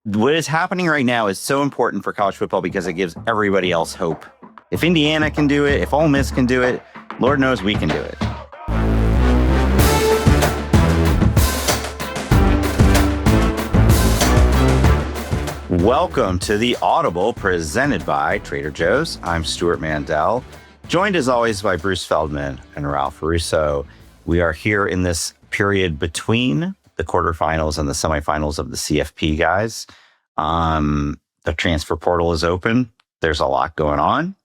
what is happening right now is so important for college football because it gives everybody else hope. If Indiana can do it, if Ole Miss can do it, Lord knows we can do it. Welcome to the Audible presented by Trader Joe's. I'm Stuart Mandel, joined as always by Bruce Feldman and Ralph Russo. We are here in this period between the quarterfinals and the semifinals of the CFP, guys. The transfer portal is open. There's a lot going on.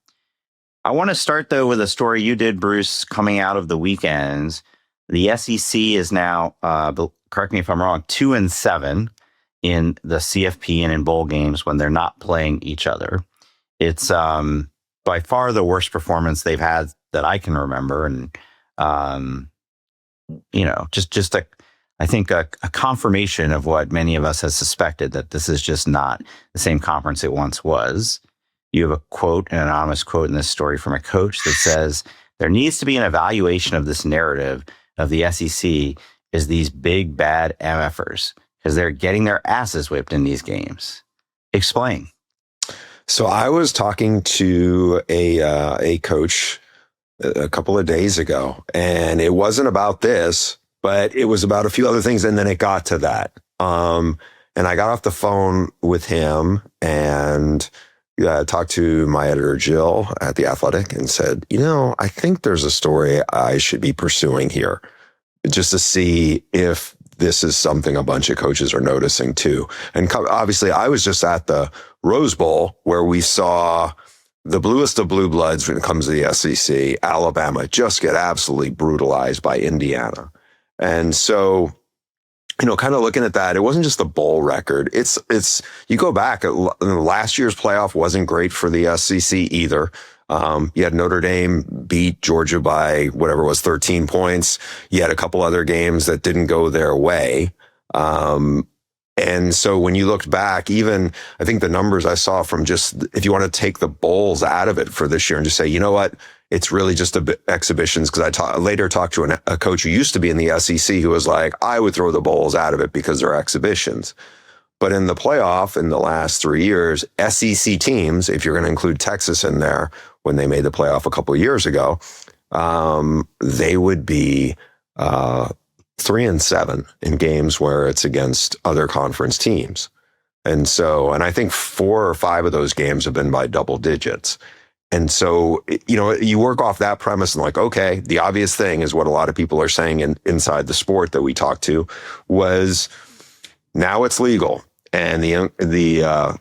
I want to start, though, with a story you did, Bruce, coming out of the weekends. The SEC is now, correct me if I'm wrong, 2-7 in the CFP and in bowl games when they're not playing each other. It's by far the worst performance they've had that I can remember. And, I think a confirmation of what many of us have suspected, that this is just not the same conference it once was. You have a quote, an anonymous quote in this story from a coach that says, there needs to be an evaluation of this narrative of the SEC as these big, bad MFers, because they're getting their asses whipped in these games. Explain. So I was talking to a coach a couple of days ago, and it wasn't about this, but it was about a few other things, and then it got to that. And I got off the phone with him and talked to my editor, Jill, at The Athletic, and said, I think there's a story I should be pursuing here, just to see if this is something a bunch of coaches are noticing too. And obviously, I was just at the Rose Bowl where we saw the bluest of blue bloods when it comes to the SEC, Alabama, just get absolutely brutalized by Indiana. And so, kind of looking at that, it wasn't just the bowl record. It's you go back, last year's playoff wasn't great for the SEC either. You had Notre Dame beat Georgia by whatever it was, 13 points. You had a couple other games that didn't go their way. And so when you looked back, even I think the numbers I saw from just, if you want to take the bowls out of it for this year and just say, you know what, it's really just exhibitions. Because I later talked to a coach who used to be in the SEC who was like, I would throw the bowls out of it because they're exhibitions. But in the playoff in the last 3 years, SEC teams, if you're going to include Texas in there, when they made the playoff a couple of years ago, they would be 3-7 in games where it's against other conference teams. And I think 4 or 5 of those games have been by double digits. And so, you work off that premise and like, okay, the obvious thing is what a lot of people are saying inside the sport that we talked to was now it's legal. And the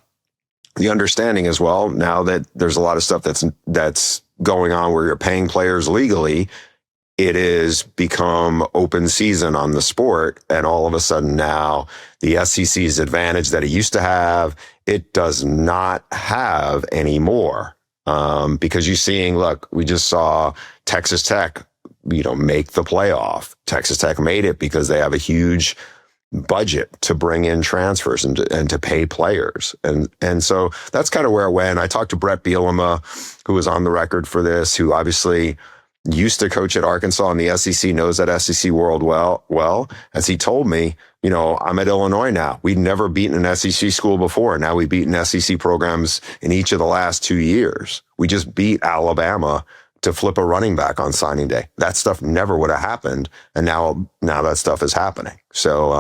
understanding as well, now that there's a lot of stuff that's going on where you're paying players legally, it has become open season on the sport. And all of a sudden now the SEC's advantage that it used to have, it does not have anymore. Because you're seeing, look, we just saw Texas Tech, make the playoff. Texas Tech made it because they have a huge budget to bring in transfers and to pay players. And so that's kind of where it went. I talked to Brett Bielema, who was on the record for this, who obviously used to coach at Arkansas, and the SEC knows that SEC world well. As he told me, I'm at Illinois now. We'd never beaten an SEC school before. Now we've beaten SEC programs in each of the last 2 years. We just beat Alabama to flip a running back on signing day. That stuff never would have happened. And now that stuff is happening. So,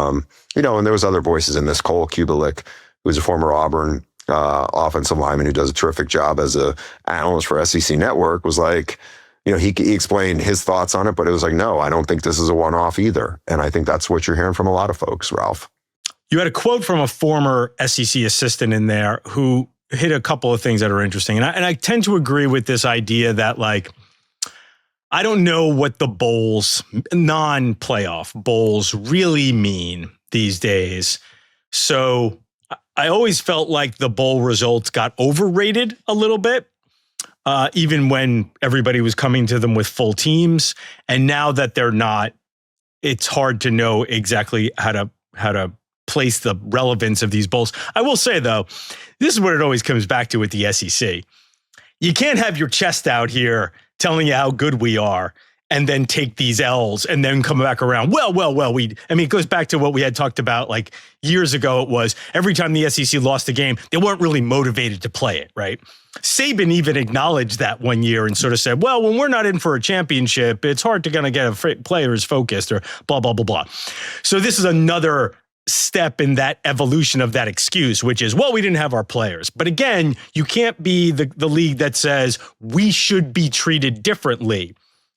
and there was other voices in this. Cole Kubelik, who's a former Auburn offensive lineman who does a terrific job as an analyst for SEC Network, was like, he explained his thoughts on it, but it was like, no, I don't think this is a one-off either. And I think that's what you're hearing from a lot of folks, Ralph. You had a quote from a former SEC assistant in there who hit a couple of things that are interesting. And I tend to agree with this idea that, like, I don't know what the bowls, non-playoff bowls, really mean these days. So I always felt like the bowl results got overrated a little bit. Even when everybody was coming to them with full teams. And now that they're not, it's hard to know exactly how to place the relevance of these bowls. I will say, though, this is what it always comes back to with the SEC. You can't have your chest out here telling you how good we are and then take these L's and then come back around. Well, it goes back to what we had talked about like years ago. It was every time the SEC lost a game, they weren't really motivated to play it, right? Saban even acknowledged that one year and sort of said, well, when we're not in for a championship, it's hard to kind of get players focused or blah, blah, blah, blah. So this is another step in that evolution of that excuse, which is, well, we didn't have our players. But again, you can't be the league that says we should be treated differently.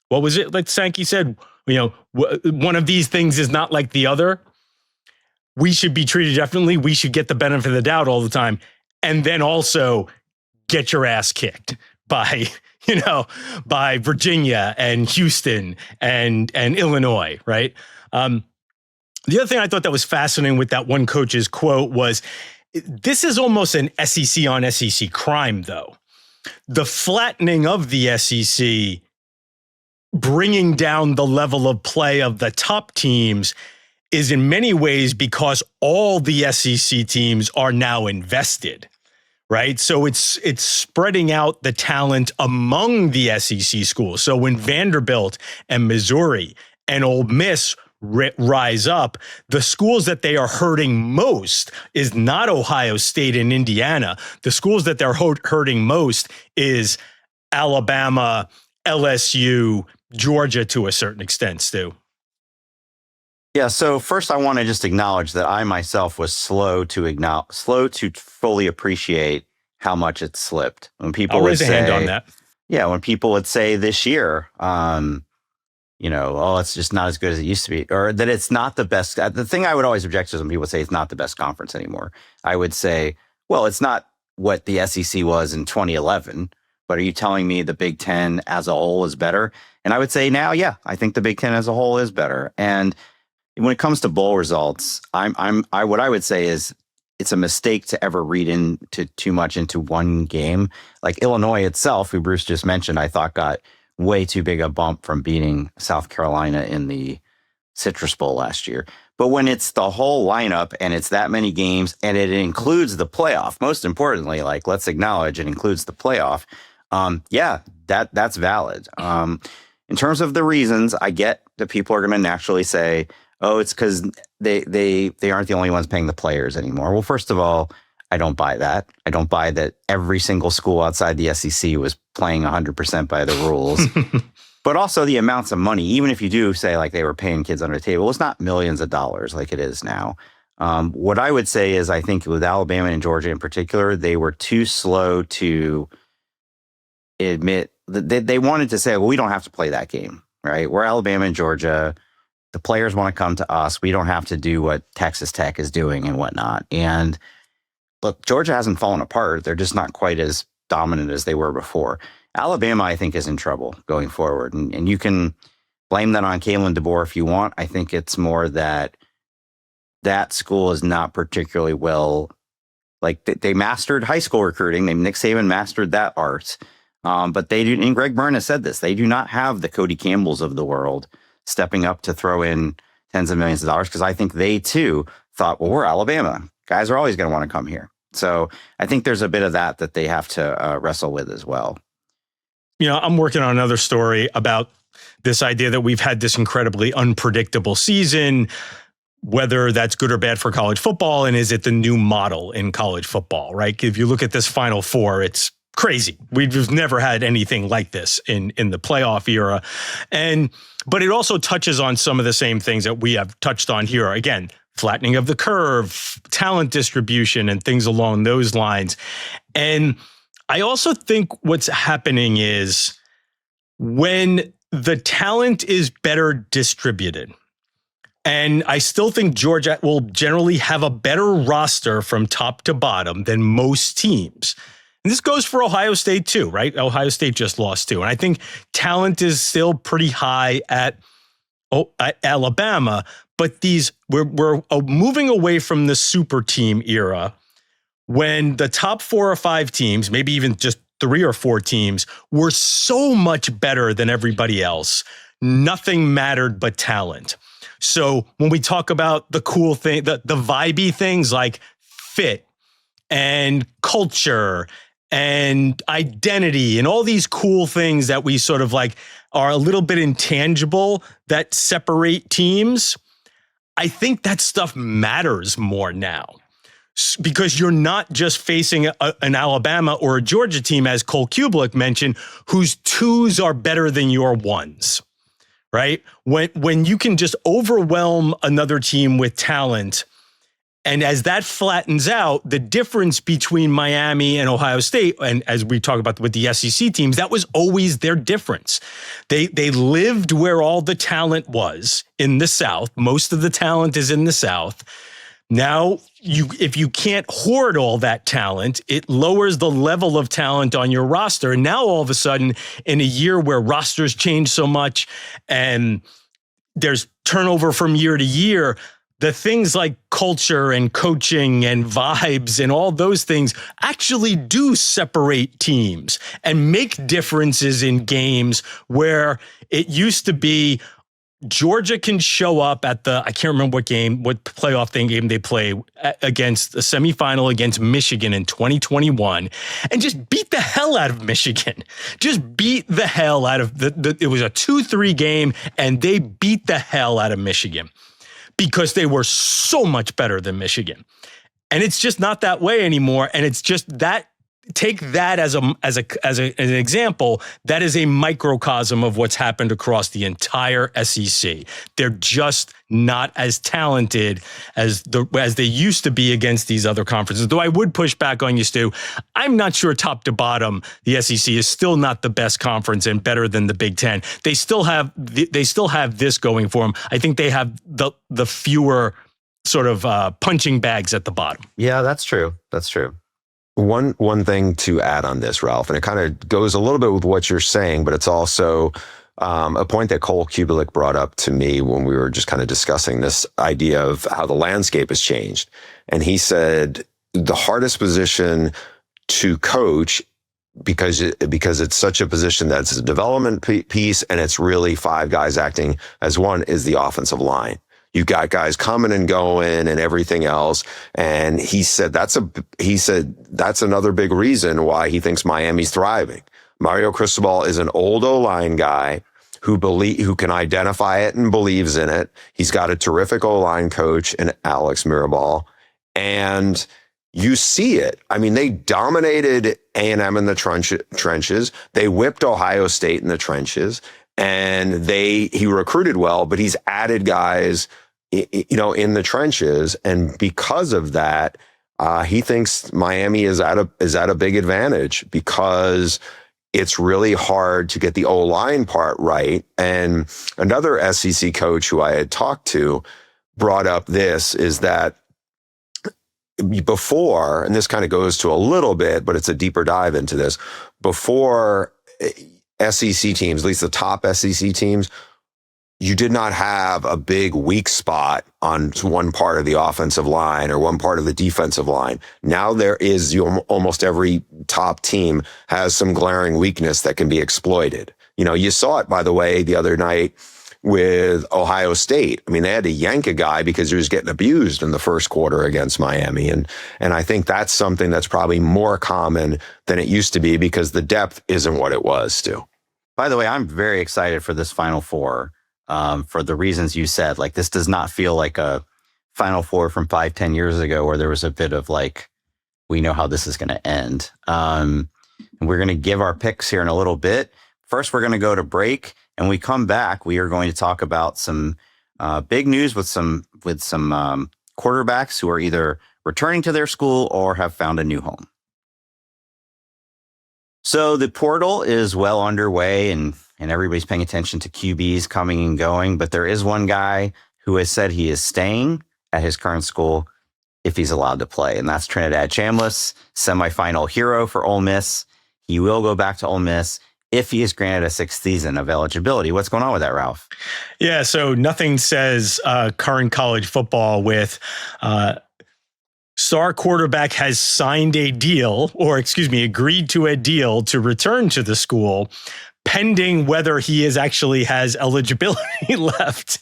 What was it? Like Sankey said, one of these things is not like the other. We should be treated differently. We should get the benefit of the doubt all the time. And then also get your ass kicked by Virginia and Houston and Illinois, right? The other thing I thought that was fascinating with that one coach's quote was, this is almost an SEC on SEC crime, though. The flattening of the SEC, bringing down the level of play of the top teams, is in many ways because all the SEC teams are now invested, right? So it's spreading out the talent among the SEC schools. So when Vanderbilt and Missouri and Ole Miss rise up, the schools that they are hurting most is not Ohio State and Indiana. The schools that they're hurting most is Alabama, LSU, Georgia to a certain extent, Stu. Yeah. So first, I want to just acknowledge that I myself was slow to fully appreciate how much it slipped. When people I'll would raise a say, hand on that. Yeah, when people would say this year, it's just not as good as it used to be, or that it's not the best. The thing I would always object to is when people say it's not the best conference anymore. I would say, well, it's not what the SEC was in 2011, but are you telling me the Big Ten as a whole is better? And I would say now, yeah, I think the Big Ten as a whole is better. And when it comes to bowl results, what I would say is it's a mistake to ever read into too much into one game. Like Illinois itself, who Bruce just mentioned, I thought got way too big a bump from beating South Carolina in the Citrus Bowl last year. But when it's the whole lineup and it's that many games and it includes the playoff, most importantly, like let's acknowledge it includes the playoff. That's valid. In terms of the reasons, I get that people are going to naturally say, oh, it's because they aren't the only ones paying the players anymore. Well, first of all, I don't buy that. I don't buy that every single school outside the SEC was playing 100% by the rules. But also the amounts of money, even if you do say like they were paying kids under the table, it's not millions of dollars like it is now. What I would say is I think with Alabama and Georgia in particular, they were too slow to admit that they wanted to say, well, we don't have to play that game, right? We're Alabama and Georgia. The players want to come to us. We don't have to do what Texas Tech is doing and whatnot. And look, Georgia hasn't fallen apart. They're just not quite as dominant as they were before. Alabama, I think, is in trouble going forward. And you can blame that on Kalen DeBoer if you want. I think it's more that school is not particularly well. Like they mastered high school recruiting. Nick Saban mastered that art. But they do, and Greg Byrne has said this, they do not have the Cody Campbells of the world stepping up to throw in tens of millions of dollars, because I think they too thought, well, we're Alabama. Guys are always going to want to come here. So I think there's a bit of that they have to wrestle with as well. I'm working on another story about this idea that we've had this incredibly unpredictable season, whether that's good or bad for college football, and is it the new model in college football, right? If you look at this Final Four, it's crazy. We've never had anything like this in the playoff era. But it also touches on some of the same things that we have touched on here. Again, flattening of the curve, talent distribution, and things along those lines. And I also think what's happening is when the talent is better distributed, and I still think Georgia will generally have a better roster from top to bottom than most teams. And this goes for Ohio State too, right? Ohio State just lost too. And I think talent is still pretty high at Alabama, but we're moving away from the super team era when the top 4 or 5 teams, maybe even just 3 or 4 teams, were so much better than everybody else. Nothing mattered but talent. So when we talk about the cool thing, the vibey things like fit and culture and identity and all these cool things that we sort of like are a little bit intangible that separate teams. I think that stuff matters more now because you're not just facing an Alabama or a Georgia team, as Cole Kublik mentioned, whose twos are better than your ones, right? When you can just overwhelm another team with talent, and as that flattens out, the difference between Miami and Ohio State, and as we talk about with the SEC teams, that was always their difference. They lived where all the talent was in the South. Most of the talent is in the South. Now, if you can't hoard all that talent, it lowers the level of talent on your roster. And now all of a sudden, in a year where rosters change so much and there's turnover from year to year, the things like culture and coaching and vibes and all those things actually do separate teams and make differences in games where it used to be Georgia can show up at I can't remember what playoff game they play against the semifinal against Michigan in 2021 and just beat the hell out of Michigan. Just beat the hell out of it was a 2-3 game and they beat the hell out of Michigan because they were so much better than Michigan. And it's just not that way anymore. And it's just that. Take that as an example. That is a microcosm of what's happened across the entire SEC. They're just not as talented as they used to be against these other conferences. Though I would push back on you, Stu. I'm not sure top to bottom the SEC is still not the best conference and better than the Big Ten. They still have this going for them. I think they have the fewer sort of punching bags at the bottom. Yeah, that's true. That's true. One thing to add on this, Ralph, and it kind of goes a little bit with what you're saying, but it's also a point that Cole Kublik brought up to me when we were just kind of discussing this idea of how the landscape has changed. And he said the hardest position to coach because it's such a position that's a development piece and it's really five guys acting as one is the offensive line. You got guys coming and going and everything else. And he said that's another big reason why he thinks Miami's thriving. Mario Cristobal is an old O-line guy who can identify it and believes in it. He's got a terrific O-line coach in Alex Mirabal. And you see it. I mean, they dominated A&M in the trenches. They whipped Ohio State in the trenches. And he recruited well, but he's added guys, in the trenches. And because of that, he thinks Miami is at a big advantage because it's really hard to get the O-line part right. And another SEC coach who I had talked to brought up is that before, and this kind of goes to a little bit, but it's a deeper dive into this, before SEC teams, at least the top SEC teams, you did not have a big weak spot on one part of the offensive line or one part of the defensive line. Now there is almost every top team has some glaring weakness that can be exploited. You saw it, by the way, the other night with Ohio State. I mean, they had to yank a guy because he was getting abused in the first quarter against Miami. And I think that's something that's probably more common than it used to be because the depth isn't what it was, Stu. By the way, I'm very excited for this Final Four for the reasons you said. Like, this does not feel like a Final Four from 5-10 years ago where there was a bit of like, we know how this is going to end. And we're going to give our picks here in a little bit. First, we're going to go to break. And we come back, we are going to talk about some big news with some quarterbacks who are either returning to their school or have found a new home. So the portal is well underway and everybody's paying attention to QBs coming and going. But there is one guy who has said he is staying at his current school if he's allowed to play. And that's Trinidad Chambliss, semifinal hero for Ole Miss. He will go back to Ole Miss if he is granted a sixth season of eligibility. What's going on with that, Ralph? Yeah, so nothing says current college football with star quarterback has signed a deal, or agreed to a deal to return to the school pending whether he actually has eligibility left,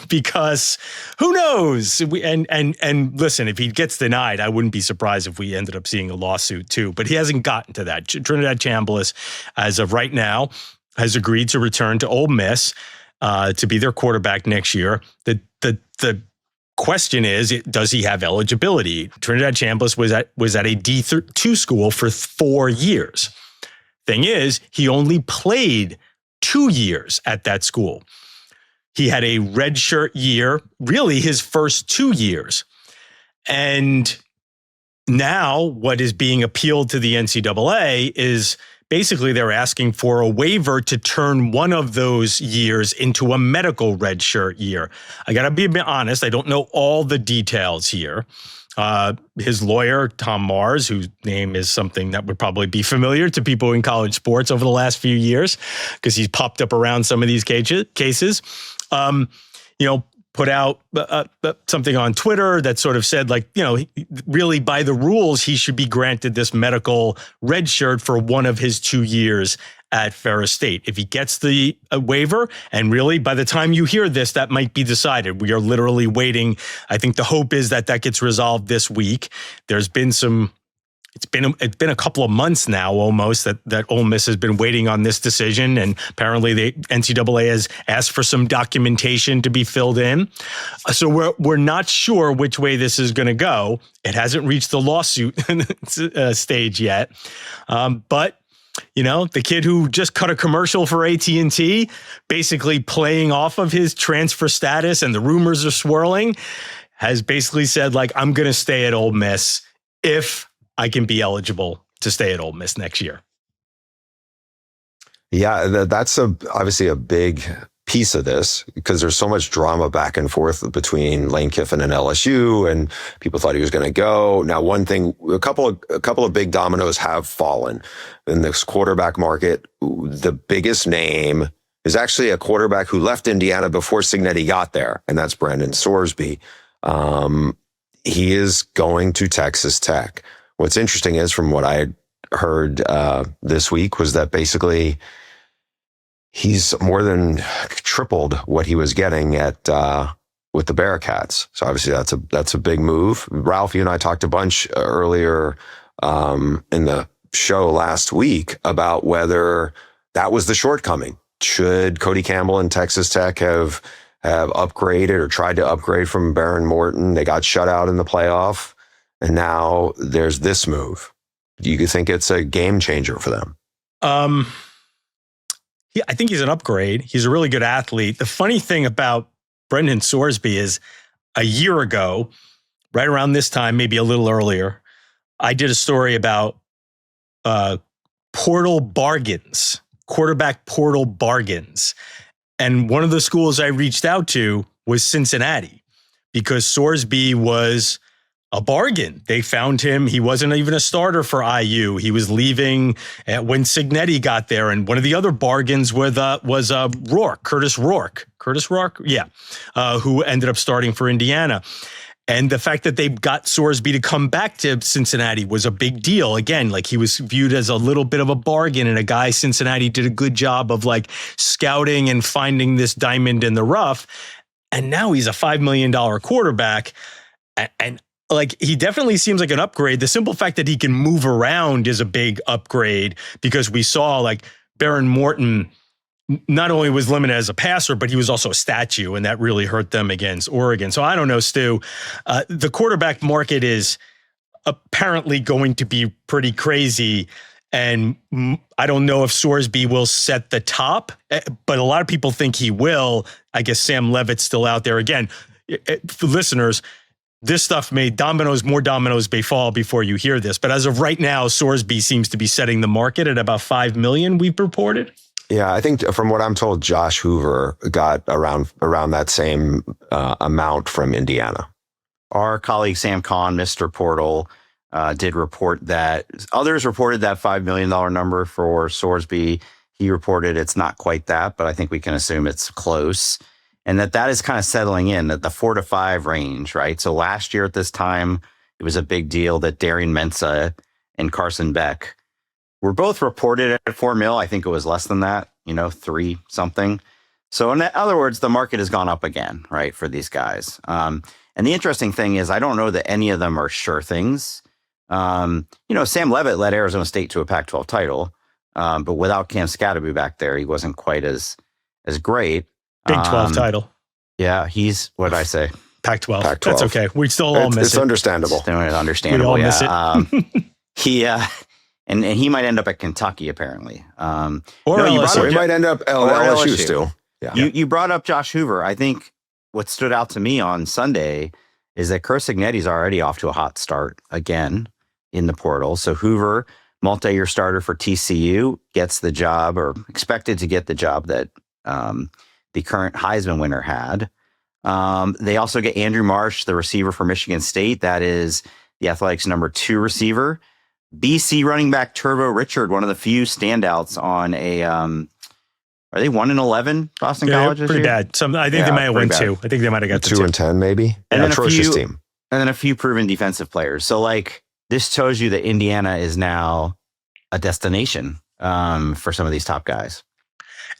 because who knows? And listen, if he gets denied, I wouldn't be surprised if we ended up seeing a lawsuit too. But he hasn't gotten to that. Trinidad Chambliss, as of right now, has agreed to return to Ole Miss to be their quarterback next year. The question is, does he have eligibility? Trinidad Chambliss was at a D2 school for 4 years. Thing is, he only played 2 years at that school. He had a redshirt year, really his first 2 years. And now what is being appealed to the NCAA is basically they're asking for a waiver to turn one of those years into a medical redshirt year. I got to be a bit honest, I don't know all the details here. His lawyer, Tom Mars, whose name is something that would probably be familiar to people in college sports over the last few years, because he's popped up around some of these cases, put out something on Twitter that sort of said, like, really by the rules, he should be granted this medical red shirt for one of his 2 years at Ferris State. If he gets the waiver, and really by the time you hear this, that might be decided. We are literally waiting. I think the hope is that gets resolved this week. There's been it's been a couple of months now almost that Ole Miss has been waiting on this decision, and apparently the NCAA has asked for some documentation to be filled in. So we're not sure which way this is going to go. It hasn't reached the lawsuit stage yet, but the kid who just cut a commercial for AT&T, basically playing off of his transfer status, and the rumors are swirling, has basically said, like, I'm going to stay at Ole Miss if I can be eligible to stay at Ole Miss next year. Yeah, that's obviously a big piece of this, because there's so much drama back and forth between Lane Kiffin and LSU, and people thought he was going to go. Now, one thing, a couple of big dominoes have fallen in this quarterback market. The biggest name is actually a quarterback who left Indiana before Cignetti got there, and that's Brandon Sorsby. He is going to Texas Tech. What's interesting is, from what I heard this week, was that basically he's more than tripled what he was getting at with the Bearcats. So obviously that's a big move. Ralph, you and I talked a bunch earlier in the show last week about whether that was the shortcoming. Should Cody Campbell and Texas Tech have upgraded or tried to upgrade from Baron Morton? They got shut out in the playoff, and now there's this move. Do you think it's a game changer for them? Yeah, I think he's an upgrade. He's a really good athlete. The funny thing about Brandon Sorsby is, a year ago, right around this time, maybe a little earlier, I did a story about portal bargains, quarterback portal bargains. And one of the schools I reached out to was Cincinnati, because Sorsby was a bargain. They found him. He wasn't even a starter for IU. He was leaving when Cignetti got there. And one of the other bargains was Rourke, Curtis Rourke. Curtis Rourke? Yeah. Who ended up starting for Indiana. And the fact that they got Sorsby to come back to Cincinnati was a big deal. Again, like, he was viewed as a little bit of a bargain, and a guy Cincinnati did a good job of, like, scouting and finding this diamond in the rough. And now he's a $5 million quarterback. And like, he definitely seems like an upgrade. The simple fact that he can move around is a big upgrade, because we saw, like, Baron Morton not only was limited as a passer, but he was also a statue, and that really hurt them against Oregon. So I don't know, Stu. The quarterback market is apparently going to be pretty crazy, and I don't know if Sorsby will set the top, but a lot of people think he will. I guess Sam Levitt's still out there. Again, for listeners, this stuff more dominoes may fall before you hear this. But as of right now, Sorsby seems to be setting the market at about $5 million, we've reported. Yeah, I think from what I'm told, Josh Hoover got around that same amount from Indiana. Our colleague Sam Kahn, Mr. Portal, did report that. Others reported that $5 million number for Sorsby. He reported it's not quite that, but I think we can assume it's close. And that is kind of settling in at the 4 to 5 range, right? So last year at this time, it was a big deal that Darian Mensah and Carson Beck were both reported at 4 mil. I think it was less than that, 3 something. So in other words, the market has gone up again, right, for these guys. And the interesting thing is I don't know that any of them are sure things. Sam Leavitt led Arizona State to a Pac-12 title, but without Cam Scatterby back there, he wasn't quite as great. Big 12 title. Yeah, he's, what did I say? Pac-12. Pac-12. That's okay. We still all miss it. It's understandable. It's understandable. We all miss it. He and he might end up at Kentucky apparently. Or LSU. He might end up LSU still. Yeah. You brought up Josh Hoover. I think what stood out to me on Sunday is that Chris Ignetti's already off to a hot start again in the portal. So Hoover, multi-year starter for TCU, gets the job or expected to get the job that the current Heisman winner had. They also get Andrew Marsh, the receiver for Michigan State. That is the Athletics' number 2 receiver. BC running back Turbo Richard, one of the few standouts on a, are they 1-11 Boston College this pretty year? Bad. I think they might have won 2. I think they might have got 2-10 maybe. And then atrocious team. And then a few proven defensive players. So this tells you that Indiana is now a destination for some of these top guys.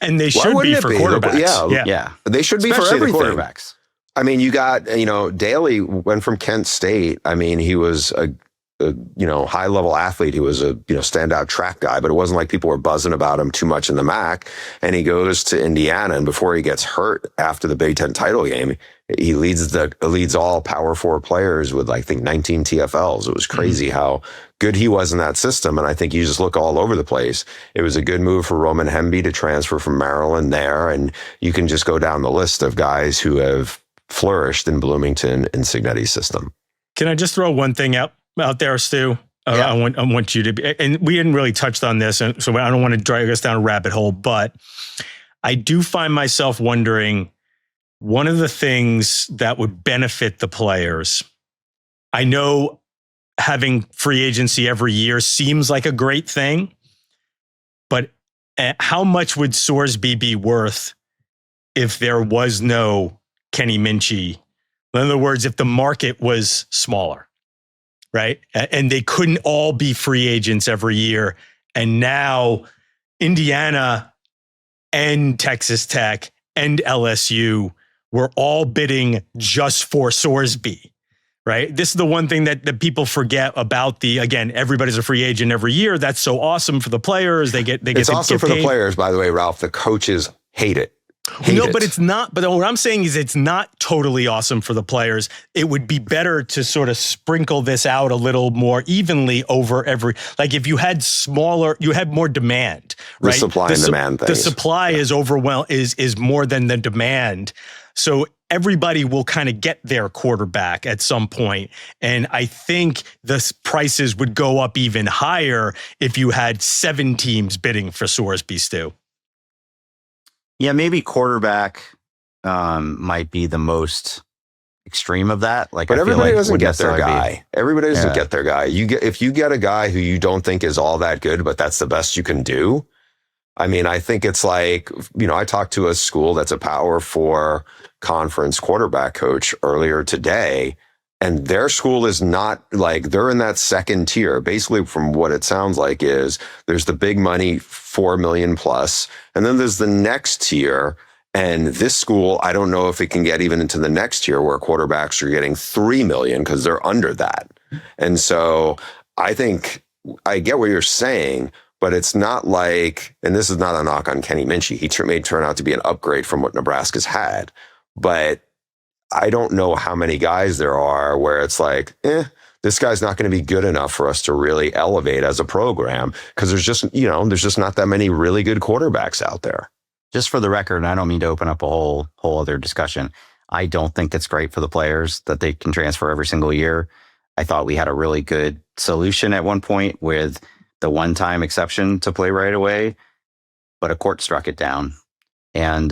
And they should be for quarterbacks. Yeah. They should be Especially for everything. The quarterbacks. I mean, you got, Daly went from Kent State. I mean, he was a high level athlete. He was a, standout track guy, but it wasn't like people were buzzing about him too much in the MAC. And he goes to Indiana, and before he gets hurt after the Big Ten title game, he leads all Power 4 players with, I think, 19 TFLs. It was crazy how good he was in that system. And I think you just look all over the place. It was a good move for Roman Hemby to transfer from Maryland there. And you can just go down the list of guys who have flourished in Bloomington in Cignetti's system. Can I just throw one thing out there, Stu? Yeah. I want you to be, and we hadn't really touched on this, and so I don't want to drag us down a rabbit hole, but I do find myself wondering, one of the things that would benefit the players, I know having free agency every year seems like a great thing, but how much would Sorsby be worth if there was no Kenny Minchey? In other words, if the market was smaller, right? And they couldn't all be free agents every year. And now Indiana and Texas Tech and LSU were all bidding just for Sorsby, right? This is the one thing that people forget about again, everybody's a free agent every year. That's so awesome for the players. It's awesome for the players, by the way, Ralph. The coaches hate it. But it's not. But what I'm saying is it's not totally awesome for the players. It would be better to sort of sprinkle this out a little more evenly over if you had smaller, you had more demand, right? The supply and demand thing. The supply is is more than the demand. So everybody will kind of get their quarterback at some point. And I think the prices would go up even higher if you had 7 teams bidding for Sorsby, Stu. Yeah, maybe quarterback might be the most extreme of that. But everybody doesn't get their guy. Everybody doesn't get their guy. If you get a guy who you don't think is all that good, but that's the best you can do. I mean, I think it's like, I talked to a school that's a Power 4 conference quarterback coach earlier today, and their school is not they're in that second tier. Basically, from what it sounds like is there's the big money, 4 million plus, and then there's the next tier. And this school, I don't know if it can get even into the next tier where quarterbacks are getting 3 million because they're under that. And so I think I get what you're saying, but it's not and this is not a knock on Kenny Minchey. He may turn out to be an upgrade from what Nebraska's had, but I don't know how many guys there are where it's this guy's not going to be good enough for us to really elevate as a program because there's just not that many really good quarterbacks out there. Just for the record, and I don't mean to open up a whole other discussion, I don't think it's great for the players that they can transfer every single year. I thought we had a really good solution at one point with the one-time exception to play right away, but a court struck it down. And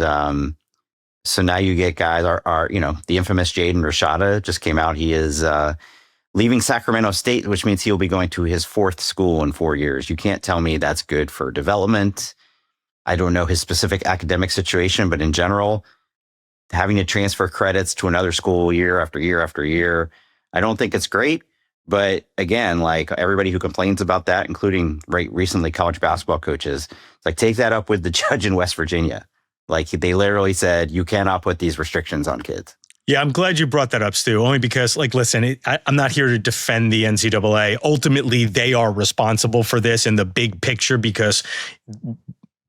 so now you get guys, the infamous Jaden Rashada just came out. He is leaving Sacramento State, which means he'll be going to his 4th school in 4 years. You can't tell me that's good for development. I don't know his specific academic situation, but in general, having to transfer credits to another school year after year after year, I don't think it's great. But again, like everybody who complains about that, including recently college basketball coaches, it's like take that up with the judge in West Virginia. Like they literally said, you cannot put these restrictions on kids. Yeah, I'm glad you brought that up, Stu, only because, like, listen, I'm not here to defend the NCAA. Ultimately, they are responsible for this in the big picture because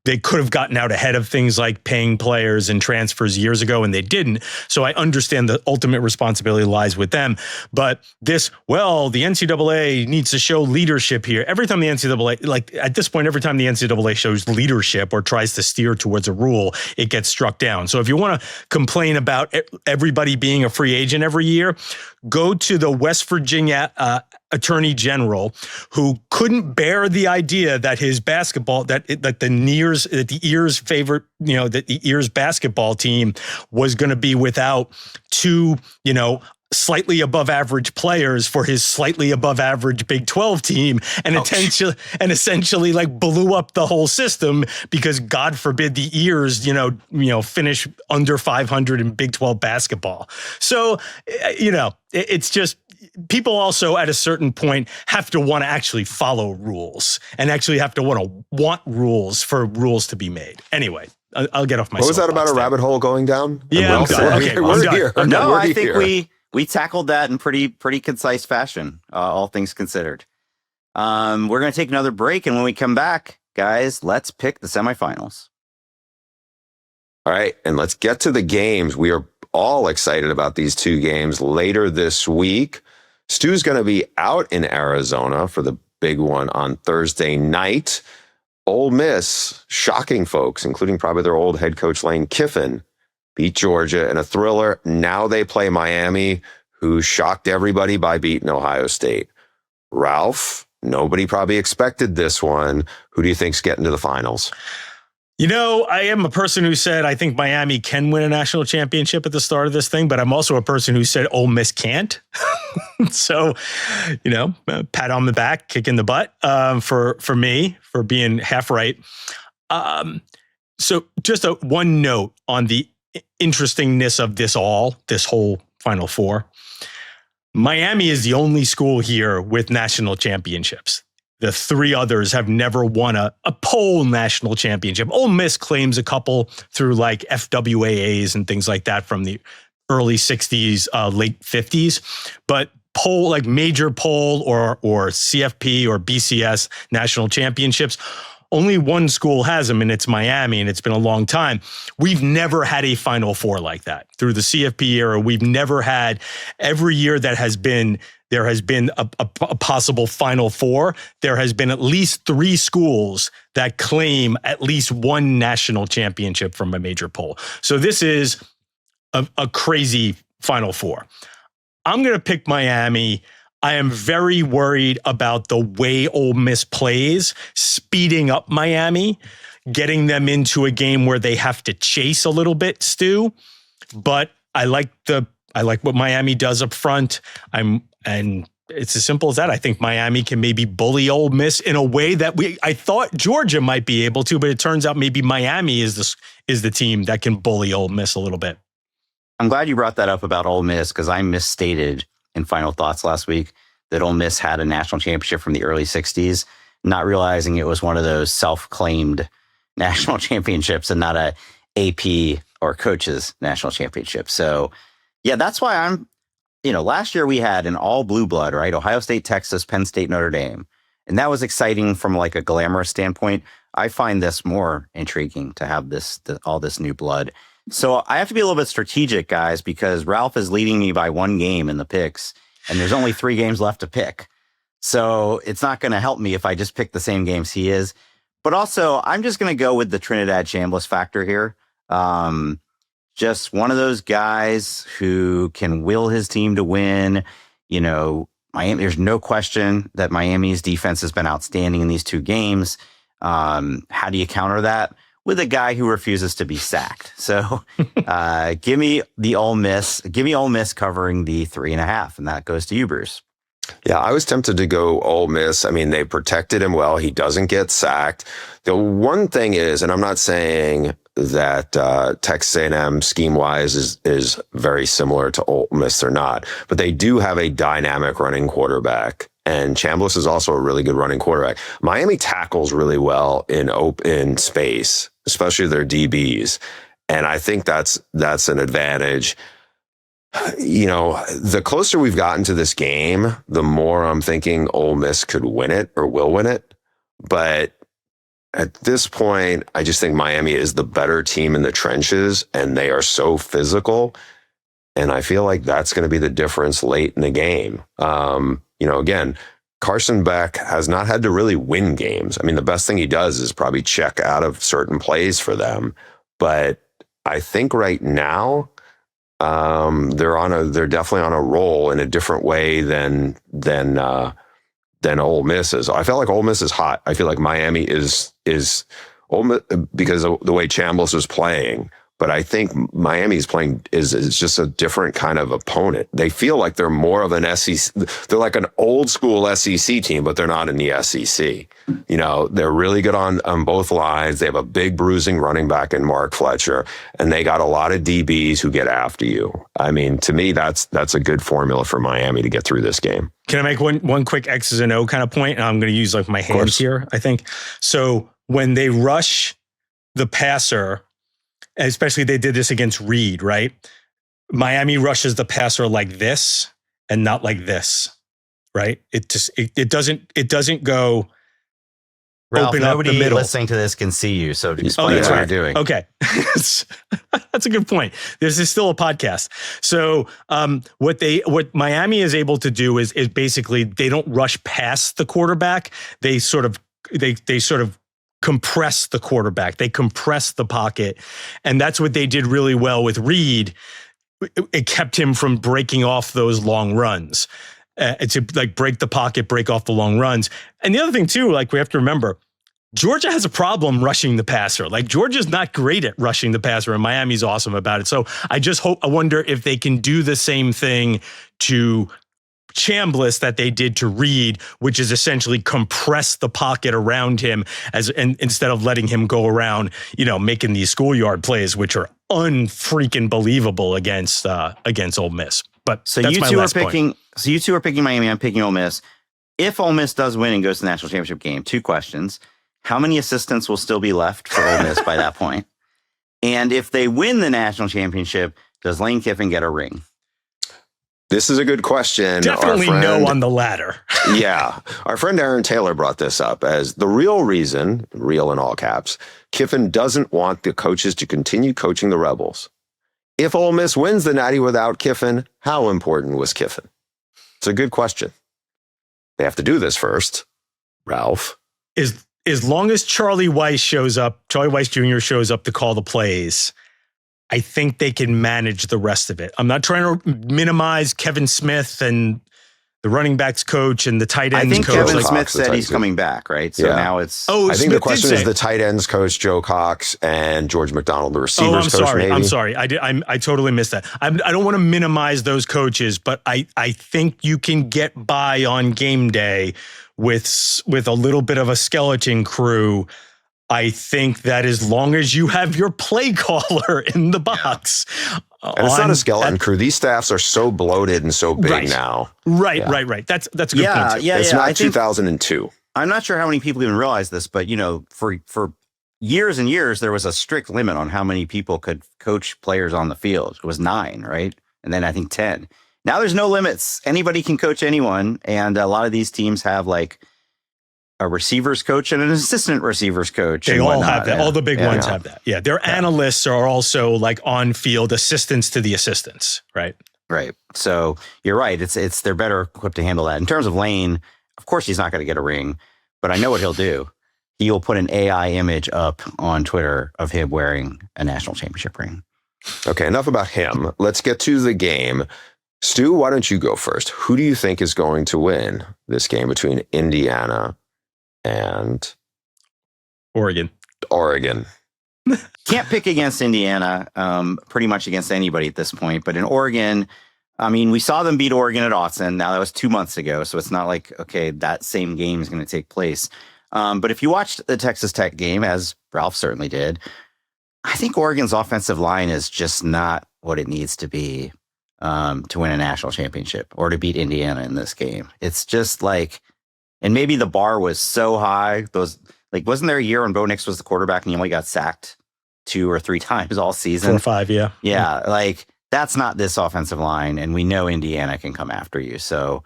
they could have gotten out ahead of things like paying players and transfers years ago, and they didn't. So I understand the ultimate responsibility lies with them. But the NCAA needs to show leadership here. Every time the NCAA, like at this point, every time the NCAA shows leadership or tries to steer towards a rule, it gets struck down. So if you want to complain about everybody being a free agent every year, go to the West Virginia Attorney General, who couldn't bear the idea that his basketball, that the Ears basketball team was going to be without two, slightly above average players for his slightly above average Big 12 team, and essentially like blew up the whole system because God forbid the Ears, finish under 500 in Big 12 basketball. So, it's just, people also at a certain point have to want to actually follow rules and actually have to want rules for rules to be made. Anyway, I'll get off my. What was that about a rabbit hole going down? Yeah, I'm done. Okay, we're here. No, I think we tackled that in pretty concise fashion, all things considered. We're going to take another break, and when we come back, guys, let's pick the semifinals. All right, and let's get to the games. We are all excited about these two games later this week. Stu's going to be out in Arizona for the big one on Thursday night. Ole Miss, shocking folks, including probably their old head coach Lane Kiffin, beat Georgia in a thriller. Now they play Miami, who shocked everybody by beating Ohio State. Ralph, nobody probably expected this one. Who do you think's getting to the finals? I am a person who said I think Miami can win a national championship at the start of this thing, but I'm also a person who said Ole Miss can't. So, pat on the back, kick in the butt for me for being half right. So just one note on the interestingness of this whole Final Four. Miami is the only school here with national championships. The three others have never won a poll national championship. Ole Miss claims a couple through like FWAAs and things like that from the early 60s, late 50s. But poll, like major poll or CFP or BCS national championships, only one school has them, and it's Miami, and it's been a long time. We've never had a Final Four like that. Through the CFP era, we've never had, every year there has been a possible Final Four, there has been at least three schools that claim at least one national championship from a major poll. So this is a crazy Final Four. I'm going to pick Miami. I am very worried about the way Ole Miss plays, speeding up Miami, getting them into a game where they have to chase a little bit, Stu. But I like what Miami does up front. And it's as simple as that. I think Miami can maybe bully Ole Miss in a way that I thought Georgia might be able to, but it turns out maybe Miami is the team that can bully Ole Miss a little bit. I'm glad you brought that up about Ole Miss because I misstated in Final Thoughts last week that Ole Miss had a national championship from the early 60s, not realizing it was one of those self-claimed national championships and not a AP or coaches national championship. So yeah, that's why I'm, last year we had an all blue blood, right? Ohio State, Texas, Penn State, Notre Dame. And that was exciting from like a glamorous standpoint. I find this more intriguing to have all this new blood. So I have to be a little bit strategic, guys, because Ralph is leading me by one game in the picks, and there's only 3 games left to pick. So it's not going to help me if I just pick the same games he is. But also, I'm just going to go with the Trinidad Chambliss factor here. Just one of those guys who can will his team to win. Miami, there's no question that Miami's defense has been outstanding in these 2 games. How do you counter that? With a guy who refuses to be sacked. So give me Ole Miss covering the 3.5, and that goes to you, Bruce. Yeah, I was tempted to go Ole Miss. I mean, they protected him well. He doesn't get sacked. The one thing is, and I'm not saying Texas A&M scheme wise is very similar to Ole Miss. They're not, but they do have a dynamic running quarterback. And Chambliss is also a really good running quarterback. Miami tackles really well in open space, especially their DBs. And I think that's an advantage. You know, the closer we've gotten to this game, the more I'm thinking Ole Miss could win it or will win it. But at this point, I just think Miami is the better team in the trenches, and they are so physical. And I feel like that's going to be the difference late in the game. You know, again, Carson Beck has not had to really win games. I mean, the best thing he does is probably check out of certain plays for them. But I think right now, they're definitely on a roll in a different way than Ole Miss is. I felt like Ole Miss is hot. I feel like Miami is Ole Miss because of the way Chambliss was playing. But I think Miami's playing is just a different kind of opponent. They feel like they're more of an SEC. They're like an old school SEC team, but they're not in the SEC. You know, they're really good on both lines. They have a big bruising running back in Mark Fletcher, and they got a lot of DBs who get after you. I mean, to me, that's a good formula for Miami to get through this game. Can I make one quick X's and O kind of point? And I'm going to use like my hands here, I think. So when they rush the passer, especially they did this against Reed, right? Miami rushes the passer like this and not like this, right? It doesn't go Ralph, open up the nobody middle. listening to this can see you, so explain what you're doing. Okay. That's a good point. This is still a podcast. So what Miami is able to do is basically they don't rush past the quarterback. They sort of compress the quarterback. They compress the pocket. And that's what they did really well with Reed. It kept him from breaking off those long runs. To like break the pocket, break off the long runs. And the other thing too, like we have to remember, Georgia has a problem rushing the passer. Like Georgia's not great at rushing the passer, and Miami's awesome about it. So I wonder if they can do the same thing to Chambliss that they did to Reed, which is essentially compress the pocket around him instead of letting him go around, you know, making these schoolyard plays, which are unfreaking believable against Ole Miss. But so that's you my two are last point. picking. So you two are picking Miami. I'm picking Ole Miss. If Ole Miss does win and goes to the national championship game, two questions: how many assistants will still be left for Ole Miss by that point? And if they win the national championship, does Lane Kiffin get a ring? This is a good question. Definitely no on the latter. Yeah. Our friend Aaron Taylor brought this up as the real reason, real in all caps, Kiffin doesn't want the coaches to continue coaching the Rebels. If Ole Miss wins the Natty without Kiffin, how important was Kiffin? It's a good question. They have to do this first. Ralph. As long as Charlie Weiss Jr. shows up to call the plays, I think they can manage the rest of it. I'm not trying to minimize Kevin Smith and the running backs coach and the tight ends coach. I think Kevin Cox, Smith said he's coming back, right? So now it's... I think the question is the tight ends coach, Joe Cox, and George McDonald, the receivers coach, maybe. I'm sorry. I totally missed that. I don't want to minimize those coaches, but I think you can get by on game day with a little bit of a skeleton crew. I think that as long as you have your play caller in the box. And it's not a skeleton crew. These staffs are so bloated and so big now. Right. That's a good point. Yeah, it's not 2002. I'm not sure how many people even realize this, but you know, for years and years, there was a strict limit on how many people could coach players on the field. It was 9, right? And then I think 10. Now there's no limits. Anybody can coach anyone. And a lot of these teams have like a receivers coach and an assistant receivers coach. They all have that. All the big ones have that. Yeah. Their analysts are also like on-field assistants to the assistants, right? Right. So you're right. They're better equipped to handle that. In terms of Lane, of course he's not going to get a ring, but I know what he'll do. He will put an AI image up on Twitter of him wearing a national championship ring. Okay, enough about him. Let's get to the game. Stu, why don't you go first? Who do you think is going to win this game between Indiana and Oregon? Can't pick against Indiana, pretty much against anybody at this point. But in Oregon, I mean, we saw them beat Oregon at Autzen. Now that was 2 months ago, so it's not like, okay, that same game is going to take place. But if you watched the Texas Tech game, as Ralph certainly did, I think Oregon's offensive line is just not what it needs to be to win a national championship or to beat Indiana in this game. It's just like, and maybe the bar was so high. Wasn't there a year when Bo Nix was the quarterback and he only got sacked 2 or 3 times all season? 4 or 5, yeah. Yeah, like that's not this offensive line, and we know Indiana can come after you. So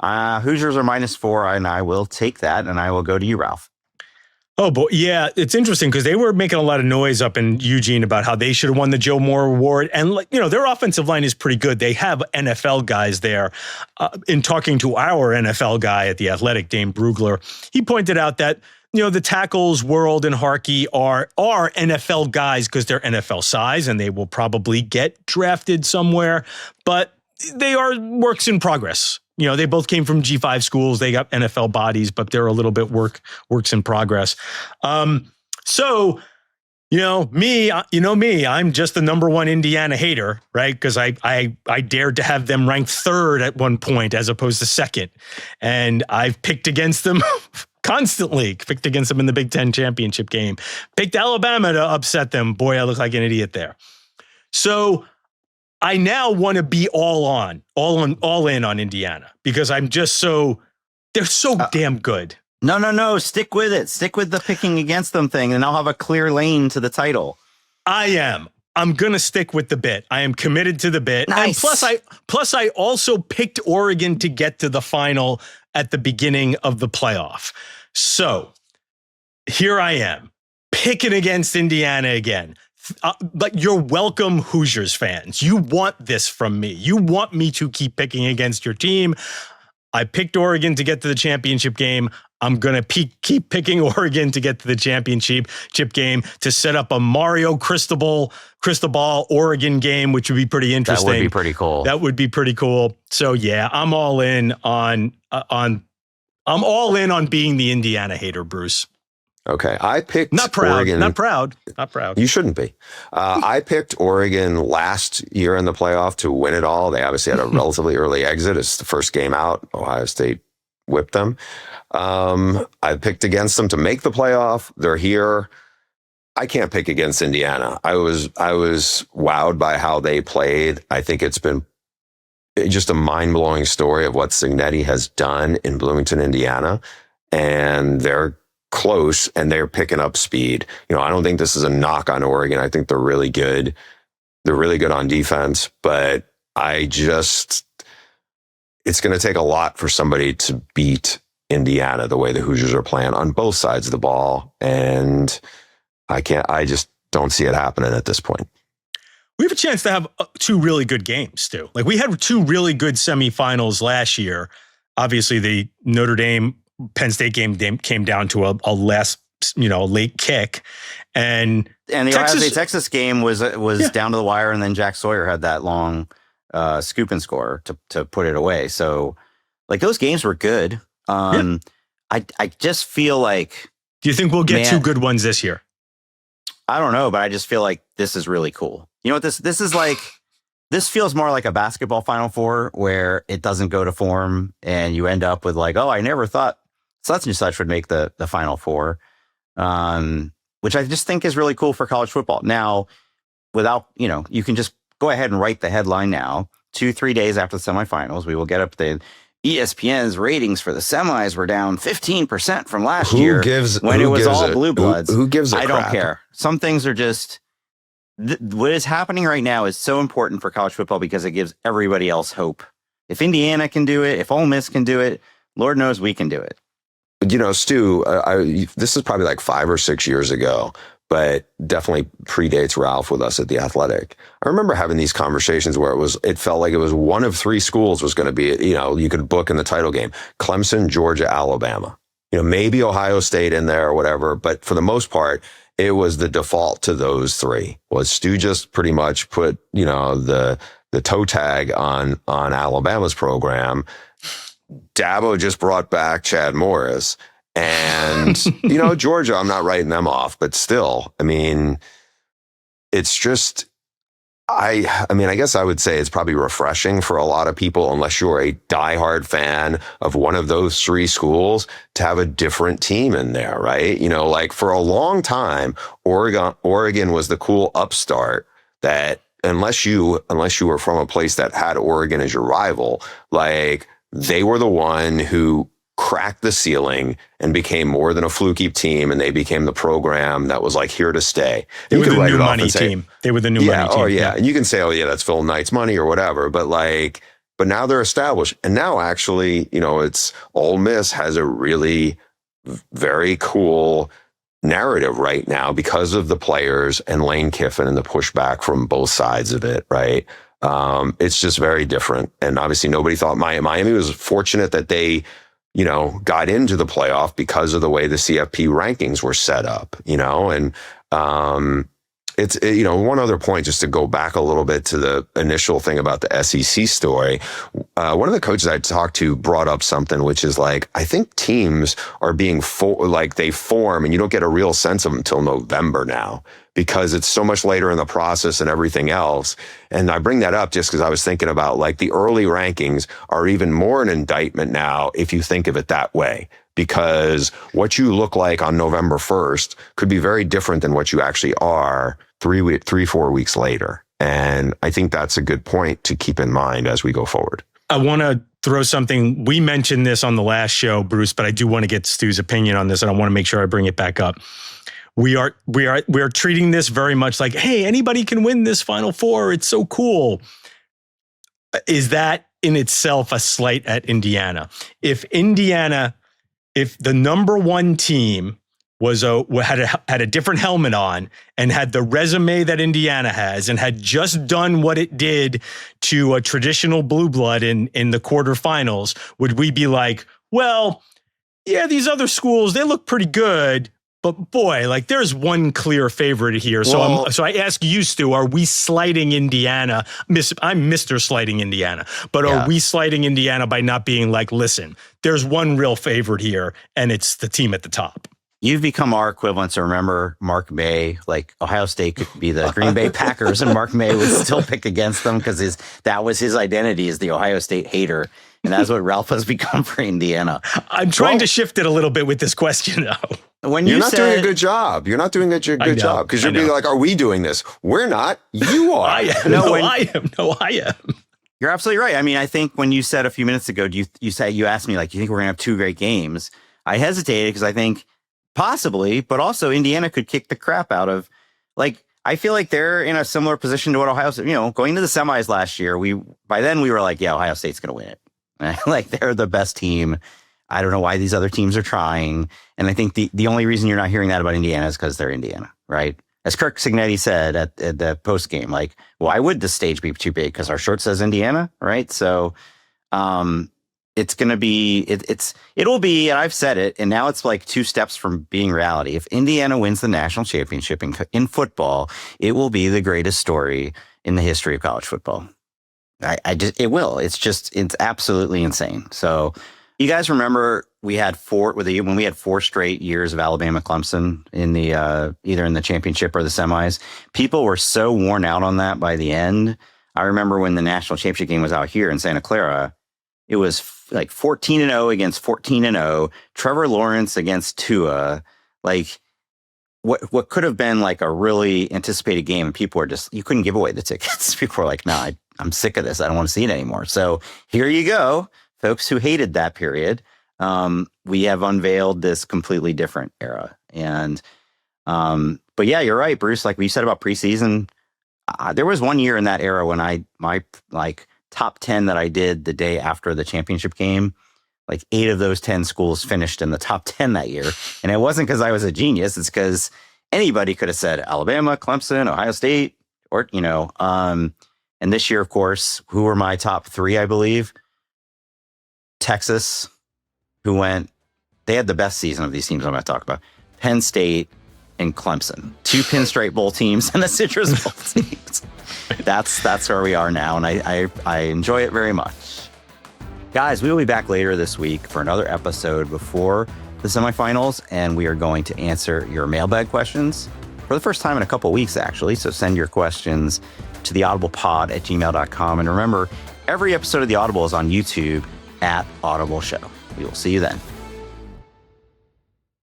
Hoosiers are -4, and I will take that, and I will go to you, Ralph. Oh, boy. Yeah, it's interesting because they were making a lot of noise up in Eugene about how they should have won the Joe Moore Award. And, their offensive line is pretty good. They have NFL guys there. In talking to our NFL guy at The Athletic, Dane Brugler, he pointed out that, the tackles world and Harkey are NFL guys because they're NFL size and they will probably get drafted somewhere, but they are works in progress. They both came from G5 schools. They got NFL bodies, but they're a little bit works in progress. So, me, I'm just the number one Indiana hater, right? Because I dared to have them ranked 3rd at one point as opposed to 2nd. And I've picked against them constantly, picked against them in the Big Ten championship game, picked Alabama to upset them. Boy, I look like an idiot there. So I now want to be all in on Indiana because I'm just they're so damn good. No. Stick with it. Stick with the picking against them thing, and I'll have a clear lane to the title. I'm going to stick with the bit. I am committed to the bit. Nice. And plus I also picked Oregon to get to the final at the beginning of the playoff. So here I am picking against Indiana again. But you're welcome, Hoosiers fans. You want this from me. You want me to keep picking against your team. I picked Oregon to get to the championship game. I'm going to keep picking Oregon to get to the championship game to set up a Mario Crystal Ball Oregon game, which would be pretty interesting. That would be pretty cool. That would be pretty cool. So yeah, I'm all in on being the Indiana hater, Bruce. Okay, I picked not proud, Oregon. Not proud. You shouldn't be. I picked Oregon last year in the playoff to win it all. They obviously had a relatively early exit. It's the first game out. Ohio State whipped them. I picked against them to make the playoff. They're here. I can't pick against Indiana. I was wowed by how they played. I think it's been just a mind-blowing story of what Cignetti has done in Bloomington, Indiana, and they're close and they're picking up speed. I don't think this is a knock on Oregon. I think they're really good. They're really good on defense, but it's going to take a lot for somebody to beat Indiana the way the Hoosiers are playing on both sides of the ball. And I just don't see it happening at this point. We have a chance to have 2 really good games, Stu. Like we had 2 really good semifinals last year. Obviously the Notre Dame Penn State game came down to a last, late kick, and the Ohio State Texas game was down to the wire, and then Jack Sawyer had that long scoop and score to put it away. So, like those games were good. I just feel like. Do you think we'll get 2 good ones this year? I don't know, but I just feel like this is really cool. You know what this is like? This feels more like a basketball Final Four where it doesn't go to form, and you end up with like, oh, I never thought such and such would make the Final Four, which I just think is really cool for college football. Now, without, you can just go ahead and write the headline now. 2-3 days after the semifinals, we will get up the ESPN's ratings for the semis were down 15% from last year when it was all blue bloods. Who gives a I crap? don't care. Some things are just what is happening right now is so important for college football because it gives everybody else hope. If Indiana can do it, if Ole Miss can do it, Lord knows we can do it. Stu, this is probably like 5 or 6 years ago, but definitely predates Ralph with us at The Athletic. I remember having these conversations where it felt like it was one of 3 schools was going to be, you could book in the title game: Clemson, Georgia, Alabama. Maybe Ohio State in there or whatever, but for the most part, it was the default to those 3. Was Stu just pretty much put, the toe tag on Alabama's program. Dabo just brought back Chad Morris, and Georgia, I'm not writing them off, but still, I mean, it's just, I mean, I guess I would say it's probably refreshing for a lot of people, unless you're a diehard fan of one of those three schools, to have a different team in there, right? You know, like for a long time, Oregon was the cool upstart that unless you were from a place that had Oregon as your rival, like they were the one who cracked the ceiling and became more than a fluky team, and they became the program that was like here to stay. They were the new money team. They were the new money team. Oh yeah. And you can say, oh yeah, that's Phil Knight's money or whatever, but now they're established. And now actually, you know, it's Ole Miss has a really very cool narrative right now because of the players and Lane Kiffin and the pushback from both sides of it, right? It's just very different. And obviously nobody thought Miami was fortunate that they, you know, got into the playoff because of the way the CFP rankings were set up, you know, and you know, one other point, just to go back a little bit to the initial thing about the SEC story. One of the coaches I talked to brought up something, which is like, I think teams are being they form and you don't get a real sense of them until November now, because it's so much later in the process and everything else. And I bring that up just because I was thinking about like the early rankings are even more an indictment now, if you think of it that way, because what you look like on November 1st could be very different than what you actually are 4 weeks later. And I think that's a good point to keep in mind as we go forward. I want to throw something. We mentioned this on the last show, Bruce, but I do want to get Stu's opinion on this, and I want to make sure I bring it back up. We are treating this very much like, hey, anybody can win this Final Four. It's so cool. Is that in itself a slight at Indiana? If the number one team had a different helmet on and had the resume that Indiana has and had just done what it did to a traditional blue blood in the quarterfinals, would we be like, well, yeah, these other schools, they look pretty good, but boy, like there's one clear favorite here. So I ask you, Stu, are we slighting Indiana? I'm Mr. Slighting Indiana, but are we slighting Indiana by not being like, listen, there's one real favorite here and it's the team at the top? You've become our equivalent. So remember Mark May, like Ohio State could be the Green Bay Packers and Mark May would still pick against them because that was his identity as the Ohio State hater. And that's what Ralph has become for Indiana. I'm trying to shift it a little bit with this question, though. When you're not doing a good job. You're not doing a good job because you're being like, are we doing this? We're not. You are. I am. You're absolutely right. I mean, I think when you said a few minutes ago, you asked me, like, you think we're going to have two great games? I hesitated because I think possibly, but also Indiana could kick the crap out of, like, I feel like they're in a similar position to what Ohio State, you know, going to the semis last year. By then we were like, yeah, Ohio State's going to win it. Like they're the best team. I don't know why these other teams are trying. And I think the only reason you're not hearing that about Indiana is because they're Indiana, right? As Kirk Cignetti said at the post game, like, why would the stage be too big? Because our shirt says Indiana, right? So it's going to be, it'll be, and I've said it, and now it's like 2 steps from being reality. If Indiana wins the national championship in football, it will be the greatest story in the history of college football. It will. It's absolutely insane. So you guys remember when we had 4 straight years of Alabama Clemson in the either in the championship or the semis. People were so worn out on that by the end. I remember when the national championship game was out here in Santa Clara, it was like 14-0 against 14-0. Trevor Lawrence against Tua, like what could have been like a really anticipated game, and people were just, you couldn't give away the tickets. People were like, nah, I'm sick of this. I don't want to see it anymore. So here you go, folks who hated that period. We have unveiled this completely different era. And, but yeah, you're right, Bruce. Like we said about preseason, there was one year in that era when my top 10 that I did the day after the championship game, like 8 of those 10 schools finished in the top 10 that year. And it wasn't because I was a genius. It's because anybody could have said Alabama, Clemson, Ohio State, or, you know, and this year, of course, who were my top 3, I believe? Texas, they had the best season of these teams I'm going to talk about. Penn State and Clemson, 2 Pinstripe Bowl teams and the Citrus Bowl teams. That's where we are now, and I enjoy it very much. Guys, we will be back later this week for another episode before the semifinals, and we are going to answer your mailbag questions for the first time in a couple weeks, actually. So send your questions to theaudiblepod@gmail.com. And remember, every episode of The Audible is on YouTube at Audible Show. We will see you then.